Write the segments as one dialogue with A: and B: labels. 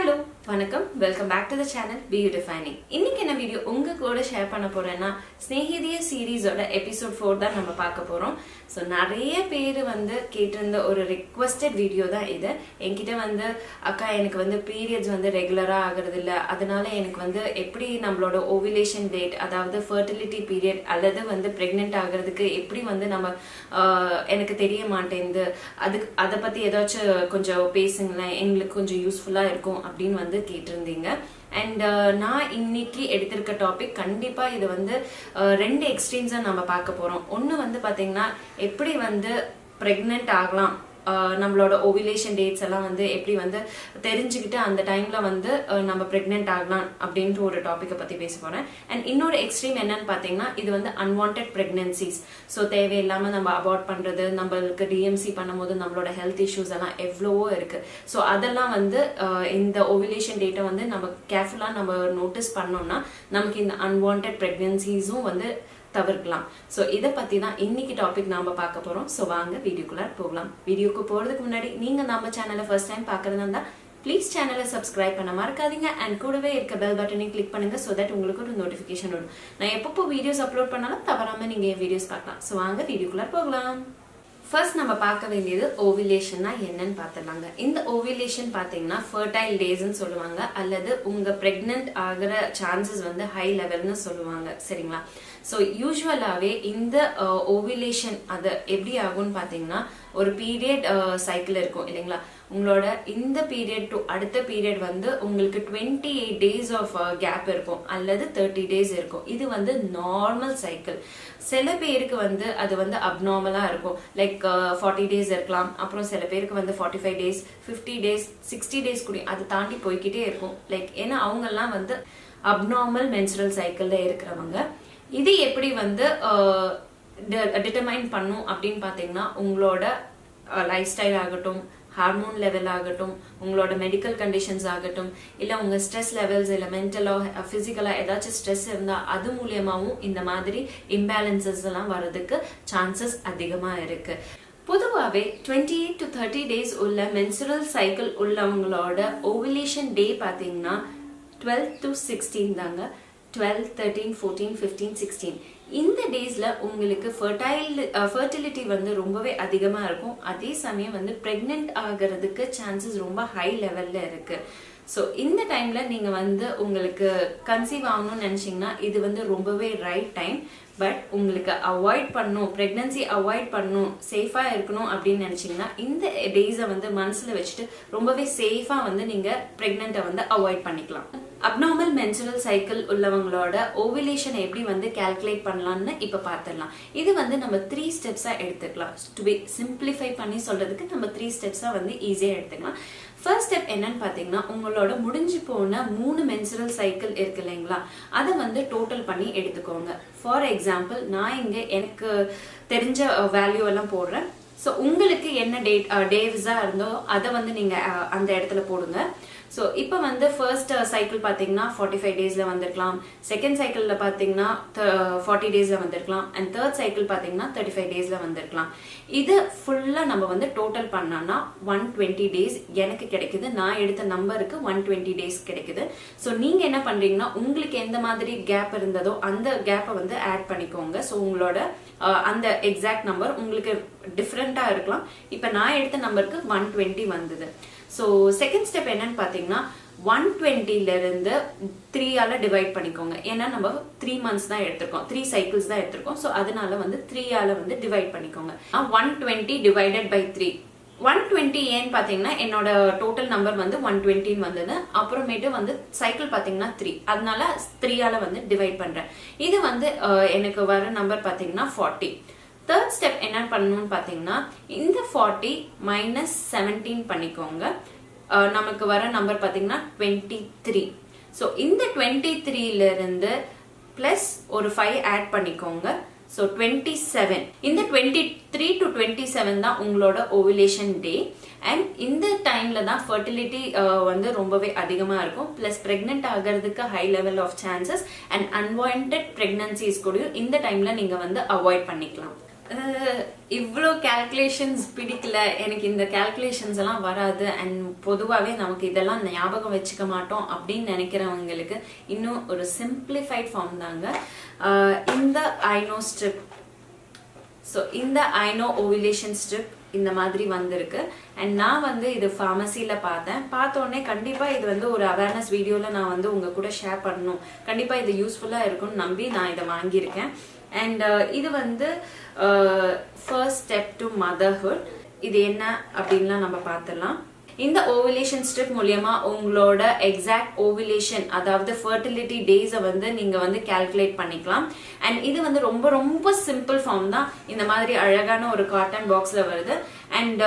A: Hello, வணக்கம். Welcome back to the channel Beautifying. இன்னைக்கு என்ன வீடியோ உங்க கூட ஷேர் பண்ண போறேன்னா ஸ்நேகிதிய சீரிஸோட எபிசோட் 4 தான் நம்ம பார்க்க போறோம். சோ நிறைய பேர் வந்து கேட்டிருந்த ஒரு ரிக்வெஸ்டட் வீடியோ தான் இது. என்கிட்ட வந்து அக்கா எனக்கு வந்து பீரியட்ஸ் வந்து ரெகுலரா ஆகிறது இல்ல. அதனால எனக்கு வந்து எப்படி நம்மளோட ஓவிலேஷன் டேட் அதாவது ஃபர்டிலிட்டி பீரியட் அல்லது வந்து பிரெக்னென்ட் ஆகிறதுக்கு எப்படி வந்து நம்ம எனக்கு தெரிய மாட்டேங்குது. அதுக்கு அதை பத்தி ஏதாச்சும் கொஞ்சம் பேசுங்களேன், எங்களுக்கு கொஞ்சம் யூஸ்ஃபுல்லா இருக்கும் அப்படின்னு வந்து கேட்டிருந்தீங்க. அண்ட் நான் இன்னைக்கு எடுத்திருக்க டாபிக் கண்டிப்பா இது வந்து ரெண்டு எக்ஸ்ட்ரீம்ஸா நம்ம பார்க்க போறோம். ஒன்னு வந்து பாத்தீங்கன்னா எப்படி வந்து பிரெக்னென்ட் ஆகலாம், நம்மளோட ஓவிலேஷன் டேட்ஸ் எல்லாம் வந்து எப்படி வந்து தெரிஞ்சுக்கிட்டு அந்த டைம்ல வந்து நம்ம பிரெக்னென்ட் ஆகலாம் அப்படின்ற ஒரு டாபிக்கை பத்தி பேச போறேன். அண்ட் இன்னொரு எக்ஸ்ட்ரீம் என்னன்னு பாத்தீங்கன்னா இது வந்து அன்வான்டட் பிரெக்னன்சிஸ். ஸோ தேவையில்லாம நம்ம அபார்ட் பண்றது, நம்மளுக்கு டிஎம்சி பண்ணும்போது நம்மளோட ஹெல்த் இஷ்யூஸ் எல்லாம் எவ்வளவோ இருக்கு. ஸோ அதெல்லாம் வந்து இந்த ஓவிலேஷன் டேட்டை வந்து நம்ம கேர்ஃபுல்லா நம்ம நோட்டீஸ் பண்ணோம்னா நமக்கு இந்த அன்வான்டட் பிரெக்னன்சிஸும் வந்து தவிர்க்கலாம். சோ இத பத்தி தான் இன்னைக்கு டாபிக் நாம பார்க்க போறோம். சோ வாங்க வீடியோக்குள்ள போகலாம். வீடியோக்கு போறதுக்கு முன்னாடி நீங்க நம்ம சேனலை ஃபர்ஸ்ட் டைம் பார்க்கறதா இருந்தா ப்ளீஸ் சேனலை சப்ஸ்கிரைப் பண்ண மறக்காதீங்க. அண்ட் கூடவே இருக்க பெல் பட்டனை கிளிக் பண்ணுங்க சோ தட் உங்களுக்கு ஒரு நோட்டிபிகேஷன் வரும். நான் எப்பப்போ வீடியோஸ் அப்லோட் பண்ணாலும் தவறாம நீங்க வீடியோஸ் பார்க்கலாம். சோ வாங்க வீடியோக்குள்ள போகலாம். ஃபர்ஸ்ட் நம்ம பார்க்க வேண்டியது ஓவிலேஷன்னா என்னன்னு பார்த்துடலாங்க. இந்த ஓவிலேஷன் பார்த்தீங்கன்னா ஃபர்டைல் டேஸ்ன்னு சொல்லுவாங்க, அல்லது உங்க பிரெக்னென்ட் ஆகிற சான்சஸ் வந்து ஹை லெவல்னு சொல்லுவாங்க. சரிங்களா? ஸோ யூஸ்வலாகவே இந்த ஓவிலேஷன் அது எப்படி ஆகும்னு பார்த்தீங்கன்னா ஒரு பீரியட் சைக்கிள் இருக்கும் இல்லைங்களா. உங்களோட இந்த பீரியட் டு அடுத்த பீரியட் வந்து உங்களுக்கு 28 days ஆஃப் கேப் இருக்கும் அல்லது 30 days இருக்கும். இது வந்து நார்மல் சைக்கிள். சில பேருக்கு வந்து அது வந்து அப்நார்மலா இருக்கும். லைக் 40 days இருக்கலாம். அப்புறம் சில பேருக்கு வந்து 45 days, 50 days, 60 days கூட அது தாண்டி போய்கிட்டே இருக்கும். லைக் ஏன்னா அவங்க எல்லாம் வந்து அப்நார்மல் மென்சுரல் சைக்கிள்ல இருக்கிறவங்க. இது எப்படி வந்து டிட்டர்மைன் பண்ணும் அப்படின்னு பாத்தீங்கன்னா உங்களோட லைஃப் ஸ்டைல் ஆகட்டும், ஹார்மோன் லெவல் ஆகட்டும், உங்களோட மெடிக்கல் கண்டிஷன்ஸ் ஆகட்டும், இல்ல உங்க ஸ்ட்ரெஸ் லெவல்ஸ் இல்ல மென்டலா பிசிக்கலா ஏதாச்சும் ஸ்ட்ரெஸ் இருந்தா அது மூலியமாவும் இந்த மாதிரி இம்பேலன்சஸ் எல்லாம் வர்றதுக்கு சான்சஸ் அதிகமா இருக்கு. பொதுவாகவே 28 to 30 days உள்ள மென்சுரல் சைக்கிள் உள்ளவங்களோட ஓவிலேஷன் டே பாத்தீங்கன்னா 12 to 16 தாங்க. 12, 13, 14, 15, 16 இந்த டேஸ்ல உங்களுக்கு ஃபர்டிலிட்டி வந்து ரொம்பவே அதிகமா இருக்கும். அதே சமயம் வந்து பிரெக்னென்ட் ஆகிறதுக்கு சான்சஸ் ரொம்ப ஹை லெவல்ல இருக்கு. ஸோ இந்த டைம்ல நீங்க வந்து உங்களுக்கு கன்சீவ் ஆகணும்னு நினைச்சீங்கன்னா இது வந்து ரொம்பவே ரைட் டைம். பட் உங்களுக்கு அவாய்ட் பண்ணும், பிரெக்னன்சி அவாய்ட் பண்ணும், சேஃபா இருக்கணும் அப்படின்னு நினைச்சீங்கன்னா இந்த டேஸை வந்து மனசுல வச்சுட்டு ரொம்பவே சேஃபா வந்து நீங்க பிரெக்னென்ட்டை வந்து அவாய்ட் பண்ணிக்கலாம். அப்நார்மல் மென்சுரல் சைக்கிள் உள்ளவங்களோட ஓவிலேஷன் எப்படி வந்து கால்குலேட் பண்ணலாம்னு இப்ப பார்த்துடலாம். இது வந்து நம்ம 3 ஸ்டெப்ஸா எடுத்துக்கலாம். டு பி சிம்பிளிஃபை பண்ணி சொல்றதுக்கு நம்ம 3 ஸ்டெப்ஸா வந்து ஈஸியா எடுத்துக்கலாம். ஃபர்ஸ்ட் ஸ்டெப் என்னன்னு பாத்தீங்கன்னா உங்களோட முடிஞ்சு போன 3 மென்சுரல் சைக்கிள் இருக்கு இல்லைங்களா, அதை வந்து டோட்டல் பண்ணி எடுத்துக்கோங்க. ஃபார் எக்ஸாம்பிள் நான் இங்க எனக்கு தெரிஞ்ச வேல்யூ எல்லாம் போடுறேன். ஸோ உங்களுக்கு என்ன டேஸா இருந்தோ அதை வந்து நீங்க அந்த இடத்துல போடுங்க. ஸோ இப்போ வந்து ஃபர்ஸ்ட் சைக்கிள் பார்த்தீங்கன்னா 45 daysல வந்திருக்கலாம், செகண்ட் சைக்கிள்ல பார்த்தீங்கன்னா 40 daysல வந்திருக்கலாம், அண்ட் தேர்ட் சைக்கிள் பார்த்தீங்கன்னா 35 daysல வந்திருக்கலாம். இது ஃபுல்லா நம்ம வந்து டோட்டல் பண்ணோம்னா 120 days எனக்கு கிடைக்குது. நான் எடுத்த நம்பருக்கு 120 days கிடைக்குது. ஸோ நீங்க என்ன பண்றீங்கன்னா உங்களுக்கு எந்த மாதிரி கேப் இருந்ததோ அந்த கேப்பை வந்து ஆட் பண்ணிக்கோங்க. ஸோ உங்களோட அந்த எக்ஸாக்ட் நம்பர் உங்களுக்கு டிஃப்ரெண்டா இருக்கலாம். இப்போ நான் எடுத்த நம்பருக்கு 120 வந்தது. ஸோ செகண்ட் ஸ்டெப் என்னன்னு பாத்தீங்கன்னா 120ல இருந்து 3ஆல டிவைட் பண்ணிக்கோங்க. ஏன்னா நம்ம 3 months தான் எடுத்திருக்கோம், 3 cycles தான் எடுத்திருக்கோம். ஸோ அதனால வந்து 3ஆல வந்து டிவைட் பண்ணிக்கோங்க. 120 டிவைடட் பை 3. 120 ஏன்னு பாத்தீங்கன்னா என்னோட டோட்டல் நம்பர் வந்து 120 வந்தது. அப்புறமேட்டு வந்து சைக்கிள் பாத்தீங்கன்னா 3, அதனால 3ஆல வந்து டிவைட் பண்றேன். இது வந்து எனக்கு வர நம்பர் பாத்தீங்கன்னா 40. தேர்ட் ஸ்டெப் என்ன பண்ணணும்னு பாத்தீங்கன்னா இந்த 40 மைனஸ் 17 பண்ணிக்கோங்க. நமக்கு வர நம்பர் பாத்தீங்கன்னா 23. ஸோ இந்த 23ல இருந்து பிளஸ் ஒரு 5 ஆட் பண்ணிக்கோங்க. ஸோ 27. இந்த 23 to 27 தான் உங்களோட ஓவிலேஷன் டே. அண்ட் இந்த டைம்ல தான் ஃபர்டிலிட்டி வந்து ரொம்பவே அதிகமா இருக்கும். பிளஸ் பிரெக்னென்ட் ஆகிறதுக்கு high level of chances and unwanted pregnancies கூட இந்த டைம்ல நீங்க வந்து அவாய்ட் பண்ணிக்கலாம். இவ்வளோ கால்குலேஷன்ஸ் பிடிக்கல, எனக்கு இந்த கால்குலேஷன்ஸ் எல்லாம் வராது அண்ட் பொதுவாகவே நமக்கு இதெல்லாம் ஞாபகம் வச்சுக்க மாட்டோம் அப்படின்னு நினைக்கிறவங்களுக்கு இன்னும் ஒரு சிம்பிளிஃபைட் ஃபார்ம் தாங்க இந்த ஐனோ ஸ்ட்ரிப். ஸோ இந்த ஐனோ ஓவிலேஷன் ஸ்ட்ரிப் இந்த மாதிரி வந்திருக்கு. அண்ட் நான் வந்து இது ஃபார்மசியில் பார்த்தோன்னே கண்டிப்பாக இது வந்து ஒரு அவேர்னஸ் வீடியோவில் நான் வந்து உங்கள் கூட ஷேர் பண்ணணும், கண்டிப்பாக இது யூஸ்ஃபுல்லாக இருக்கும்னு நம்பி நான் இதை வாங்கியிருக்கேன். அண்ட் இது வந்து ஃபர்ஸ்ட் ஸ்டெப் டு மதர்ஹுட். இது என்ன அப்படின்லாம் நம்ம பார்த்துடலாம். இந்த ஓவிலேஷன் ஸ்ட்ரிப் மூலியமா உங்களோட எக்ஸாக்ட் ஓவிலேஷன், அதாவது ஃபர்டிலிட்டி டேஸை வந்து நீங்க வந்து கால்குலேட் பண்ணிக்கலாம். அண்ட் இது வந்து ரொம்ப ரொம்ப சிம்பிள் ஃபார்ம் தான். இந்த மாதிரி அழகான ஒரு காட்டன் பாக்ஸ்ல வருது. அண்ட்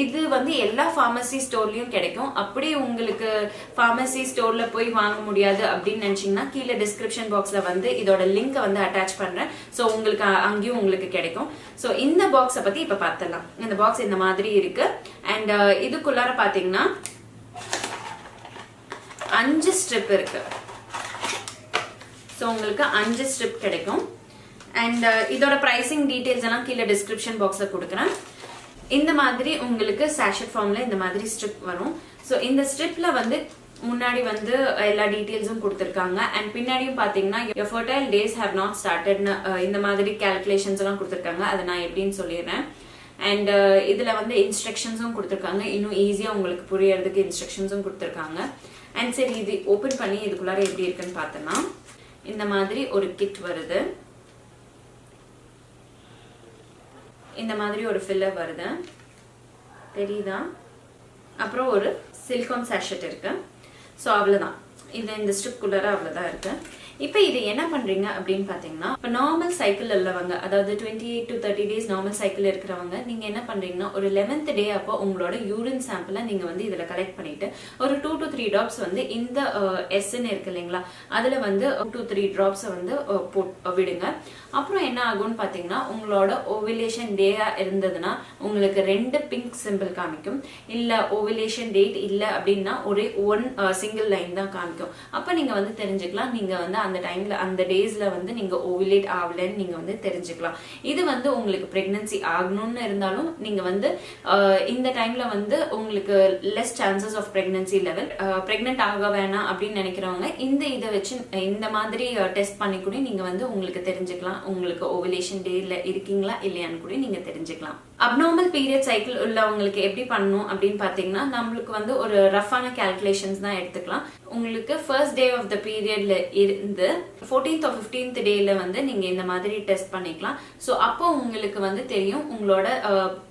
A: இது வந்து எல்லா ஃபார்மசி ஸ்டோர்லயும் கிடைக்கும். அப்படி உங்களுக்கு ஃபார்மசி ஸ்டோர்ல போய் வாங்க முடியாது அப்படின்னு நினைச்சீங்கன்னா கீழே டிஸ்கிரிப்ஷன் பாக்ஸ்ல வந்து இதோட லிங்கை வந்து அட்டாச் பண்றேன். ஸோ உங்களுக்கு அங்கேயும் உங்களுக்கு கிடைக்கும். ஸோ இந்த பாக்ஸை பத்தி இப்ப பார்த்துடலாம். இந்த பாக்ஸ் இந்த மாதிரி இருக்கு. அண்ட் இதுக்குள்ளார பாத்தீங்கன்னா 5 ஸ்ட்ரிப் இருக்கு. ஸோ உங்களுக்கு 5 ஸ்ட்ரிப் கிடைக்கும். அண்ட் இதோட பிரைசிங் டீடைல்ஸ் எல்லாம் கீழே டிஸ்கிரிப்ஷன் பாக்ஸ்ல கொடுக்குறேன். இந்த மாதிரி உங்களுக்கு சாஷெட் ஃபார்ம்ல இந்த மாதிரி ஸ்ட்ரிப் வரும். ஸோ இந்த ஸ்ட்ரிப்ல வந்து முன்னாடி வந்து எல்லா டீடைல்ஸும் கொடுத்துருக்காங்க. அண்ட் பின்னாடியும் பாத்தீங்கன்னா your fertile days have not started இந்த மாதிரி கால்குலேஷன்ஸ் எல்லாம் கொடுத்துருக்காங்க. அதை நான் எப்படின்னு சொல்லிடுறேன். அண்ட் இதுல வந்து இன்ஸ்ட்ரக்ஷன்ஸும் கொடுத்துருக்காங்க. இன்னும் ஈஸியா உங்களுக்கு புரியறதுக்கு இன்ஸ்ட்ரக்ஷன்ஸும் கொடுத்துருக்காங்க. அண்ட் சரி, இது ஓபன் பண்ணி இதுக்குள்ளார எப்படி இருக்குன்னு பார்த்தோம்னா இந்த மாதிரி ஒரு கிட் வருது. இந்த மாதிரி ஒரு ஃபில்லர் வருது, தெரியுதா? அப்புறம் ஒரு சிலிகான் சாஷெட் இருக்கு. ஸோ அவ்வளோதான். இந்த ஸ்ட்ரிப் குள்ளார அவ்வளோதான் இருக்கு. இப்போ இது என்ன பண்றீங்க அப்படின்னு பாத்தீங்கன்னா, இப்போ நார்மல் சைக்கிள் உள்ளவங்க, அதாவது 28 to 30 days நார்மல் சைக்கிள் இருக்கிறவங்க, நீங்க என்ன பண்றீங்கன்னா ஒரு 11th டே அப்போ உங்களோட யூரின் சாம்பிளை நீங்க வந்து இதுல கலெக்ட் பண்ணிட்டு ஒரு 2 to 3 drops வந்து இந்த எஸ்ன்னு இருக்கு இல்லைங்களா, அதுல வந்து 2 to 3 drops வந்து விடுங்க. அப்புறம் என்ன ஆகும்னு பாத்தீங்கன்னா, உங்களோட ஓவிலேஷன் டேயா இருந்ததுன்னா உங்களுக்கு 2 பிங்க் சிம்பிள் காமிக்கும். இல்ல ஓவிலேஷன் டேட் இல்ல அப்படின்னா ஒரே 1 சிங்கிள் லைன் தான் காமிக்கும். அப்ப நீங்க வந்து தெரிஞ்சுக்கலாம் நீங்க வந்து அந்த டைம்ல அந்த டேஸ்ல வந்து நீங்க ஓவிலேட் ஆகலன்னு நீங்க வந்து தெரிஞ்சுக்கலாம். இது வந்து உங்களுக்கு பிரெக்னன்சி ஆகணும்னு இருந்தாலும் நீங்க வந்து இந்த டைம்ல வந்து உங்களுக்கு less chances of pregnancy level. Pregnant ஆக வேணாம் அப்படின்னு நினைக்கிறவங்க இந்த இதை வச்சு இந்த மாதிரி டெஸ்ட் பண்ணி கூட நீங்க வந்து உங்களுக்கு தெரிஞ்சுக்கலாம் உங்களுக்கு ஓவிலேஷன் டேல இருக்கீங்களா இல்லையான்னு கூட நீங்க தெரிஞ்சுக்கலாம். அப்நார்மல் பீரியட் சைக்கிள் உள்ளவங்களுக்கு எப்படி பண்ணணும் அப்படின்னு பாத்தீங்கன்னா, நம்மளுக்கு வந்து ஒரு ரஃபான கால்குலேஷன்ஸ் தான் எடுத்துக்கலாம். உங்களுக்கு ஃபர்ஸ்ட் டே ஆஃப் த பீரியட்ல இருந்து 14th or 15th டேல வந்து நீங்க இந்த மாதிரி டெஸ்ட் பண்ணிக்கலாம். ஸோ அப்போ உங்களுக்கு வந்து தெரியும் உங்களோட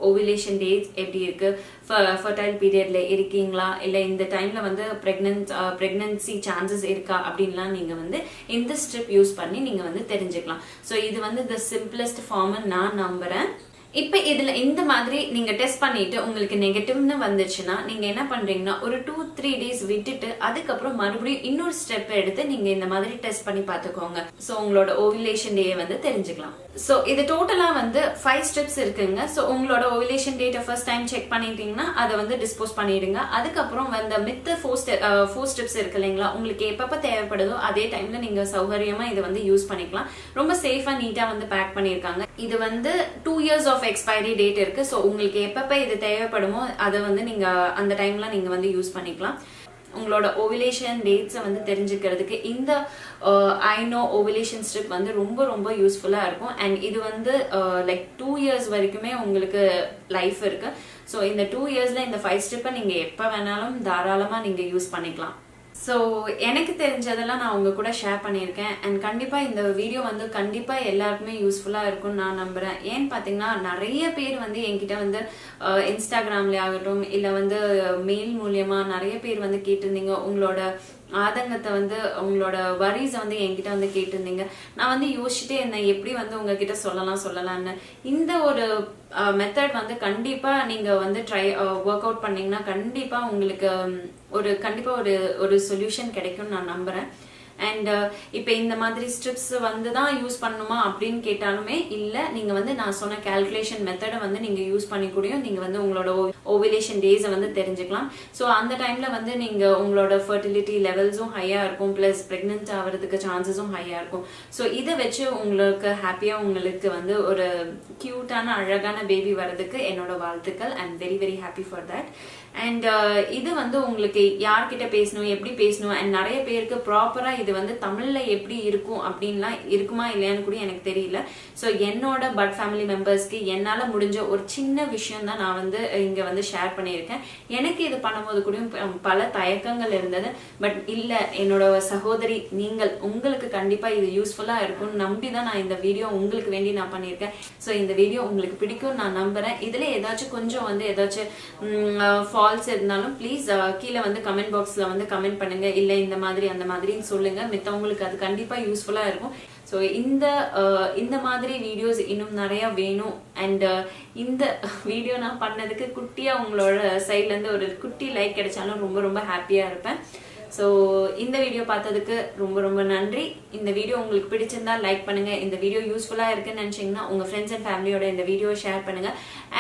A: ஓவிலேஷன் டேட் எப்படி இருக்கு, ஃபர்டைல் பீரியட்ல இருக்கீங்களா இல்ல இந்த டைம்ல வந்து பிரெக்னன்சி சான்சஸ் இருக்கா அப்படின்லாம் நீங்க வந்து இந்த ஸ்ட்ரிப் யூஸ் பண்ணி நீங்க வந்து தெரிஞ்சுக்கலாம். ஸோ இது வந்து தி சிம்பிளஸ்ட் ஃபார்ம் நான் நம்புறேன். இப்ப இதுல இந்த மாதிரி நீங்க டெஸ்ட் பண்ணிட்டு உங்களுக்கு நெகட்டிவ்னு வந்துச்சுன்னா நீங்க என்ன பண்றீங்கன்னா ஒரு 2-3 days விட்டுட்டு அதுக்கப்புறம் மறுபடியும் இன்னொரு ஸ்டெப் எடுத்து நீங்க இந்த மாதிரி டெஸ்ட் பண்ணி பாத்துக்கோங்க. சோ உங்களோட ஓவிலேஷன் டே வந்து தெரிஞ்சுக்கலாம். சோ இது டோட்டலா வந்து 5 ஸ்டெப்ஸ் இருக்குங்க. சோ உங்களோட ஓவிலேஷன் டேட்டை ஃபர்ஸ்ட் டைம் செக் பண்ணிட்டீங்கன்னா அதை வந்து டிஸ்போஸ் பண்ணிடுங்க. அதுக்கப்புறம் வந்து மித்த 4 ஸ்டெப்ஸ் இருக்கு இல்லைங்களா, உங்களுக்கு எப்பப்ப தேவைப்படுதோ அதே டைம்ல நீங்க சௌகரியமா இதை வந்து யூஸ் பண்ணிக்கலாம். ரொம்ப சேஃபா நீட்டா வந்து பேக் பண்ணிருக்காங்க. இது வந்து 2 years of எக்ஸ்பைரி டேட் இருக்கு. ஸோ உங்களுக்கு எப்பப்ப இது தேவைப்படுமோ அதை வந்து நீங்க அந்த டைம்ல நீங்க வந்து யூஸ் பண்ணிக்கலாம். உங்களோட ஓவிலேஷன் டேட்ஸை வந்து தெரிஞ்சுக்கிறதுக்கு இந்த ஐனோ ஓவிலேஷன் ஸ்ட்ரிப் வந்து ரொம்ப ரொம்ப யூஸ்ஃபுல்லா இருக்கும். அண்ட் இது வந்து லைக் 2 years வரைக்குமே உங்களுக்கு லைஃப் இருக்கு. ஸோ இந்த 2 yearsல இந்த 5 ஸ்டெப்பை நீங்க எப்ப வேணாலும் தாராளமா நீங்க யூஸ் பண்ணிக்கலாம். ஸோ எனக்கு தெரிஞ்சதெல்லாம் நான் உங்க கூட ஷேர் பண்ணியிருக்கேன். அண்ட் கண்டிப்பா இந்த வீடியோ வந்து கண்டிப்பா எல்லாருக்குமே யூஸ்ஃபுல்லா இருக்கும்னு நான் நம்புறேன். ஏன்னு பாத்தீங்கன்னா நிறைய பேர் வந்து என்கிட்ட வந்து இன்ஸ்டாகிராம்ல ஆகட்டும் இல்ல வந்து மெயில் மூலியமா நிறைய பேர் வந்து கேட்டிருந்தீங்க. உங்களோட ஆதங்கத்தை வந்து உங்களோட வரிஸ வந்து என்கிட்ட வந்து கேட்டிருந்தீங்க. நான் வந்து யோசிச்சுட்டே இருந்தேன் எப்படி வந்து உங்ககிட்ட சொல்லலாம்னு. இந்த ஒரு மெத்தட் வந்து கண்டிப்பா நீங்க வந்து ஒர்க் அவுட் பண்ணீங்கன்னா கண்டிப்பா உங்களுக்கு ஒரு சொல்யூஷன் கிடைக்கும்னு நான் நம்புறேன். அண்ட் இப்போ இந்த மாதிரி ஸ்ட்ரிப்ஸ் வந்து தான் யூஸ் பண்ணணுமா அப்படின்னு கேட்டாலுமே இல்லை, நீங்க வந்து நான் சொன்ன கால்குலேஷன் மெத்தடை வந்து நீங்க யூஸ் பண்ணி கூடயும் நீங்க வந்து உங்களோட ஓவிலேஷன் டேஸை வந்து தெரிஞ்சுக்கலாம். ஸோ அந்த டைம்ல வந்து நீங்க உங்களோட ஃபர்டிலிட்டி லெவல்ஸும் ஹையா இருக்கும், பிளஸ் பிரெக்னென்ட் ஆகிறதுக்கு சான்சஸும் ஹையா இருக்கும். ஸோ இதை வச்சு உங்களுக்கு ஹாப்பியா உங்களுக்கு வந்து ஒரு கியூட்டான அழகான பேபி வர்றதுக்கு என்னோட வாழ்த்துக்கள். I am very very happy for that. And இது வந்து உங்களுக்கு யார்கிட்ட பேசணும், எப்படி பேசணும், அண்ட் நிறைய பேருக்கு ப்ராப்பரா இது வந்து தமிழ்ல எப்படி இருக்கும் அப்படின்லாம் இருக்குமா இல்லையான்னு கூட எனக்கு தெரியல. ஸோ என்னோட பட் ஃபேமிலி மெம்பர்ஸ்க்கு என்னால முடிஞ்ச ஒரு சின்ன விஷயம் தான் நான் வந்து இங்க வந்து ஷேர் பண்ணியிருக்கேன். எனக்கு இது பண்ணும்போது கூட பல தயக்கங்கள் இருந்தது. பட் இல்ல, என்னோட சகோதரி நீங்கள் உங்களுக்கு கண்டிப்பா இது யூஸ்ஃபுல்லா இருக்கும்னு நம்பி தான் நான் இந்த வீடியோ உங்களுக்கு வேண்டி நான் பண்ணியிருக்கேன். ஸோ இந்த வீடியோ உங்களுக்கு பிடிக்கும் நான் நம்புறேன். இதுல ஏதாச்சும் கொஞ்சம் வந்து ஏதாச்சும் ஃபால்ஸ் இருந்தாலும் ப்ளீஸ் கீழே வந்து கமெண்ட் பாக்ஸ்ல வந்து கமெண்ட் பண்ணுங்க. இல்ல இந்த மாதிரி அந்த மாதிரின்னு சொல்லுங்க. மித்தவங்களுக்கு அது கண்டிப்பா யூஸ்ஃபுல்லா இருக்கும். ஸோ இந்த மாதிரி வீடியோஸ் இன்னும் நிறைய வேணும். அண்ட் இந்த வீடியோ நான் பண்ணதுக்கு குட்டியா உங்களோட சைட்ல இருந்து ஒரு குட்டி லைக் கிடைச்சாலும் ரொம்ப ரொம்ப ஹாப்பியா இருப்பேன். ஸோ இந்த வீடியோ பார்த்ததுக்கு ரொம்ப ரொம்ப நன்றி. இந்த வீடியோ உங்களுக்கு பிடிச்சிருந்தா லைக் பண்ணுங்க. இந்த வீடியோ யூஸ்ஃபுல்லா இருக்குன்னு நினைச்சீங்கன்னா உங்க ஃப்ரெண்ட்ஸ் அண்ட் ஃபேமிலியோட இந்த வீடியோ ஷேர் பண்ணுங்க.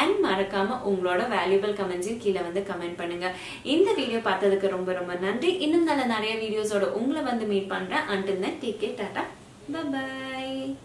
A: அண்ட் மறக்காம உங்களோட வேல்யூபிள் கமெண்ட்ஸையும் கீழே வந்து கமெண்ட் பண்ணுங்க. இந்த வீடியோ பார்த்ததுக்கு ரொம்ப ரொம்ப நன்றி. இன்னும் நல்ல நிறைய வீடியோஸோட உங்களை வந்து மீட் பண்றேன். Until then, take care, tata, bye bye.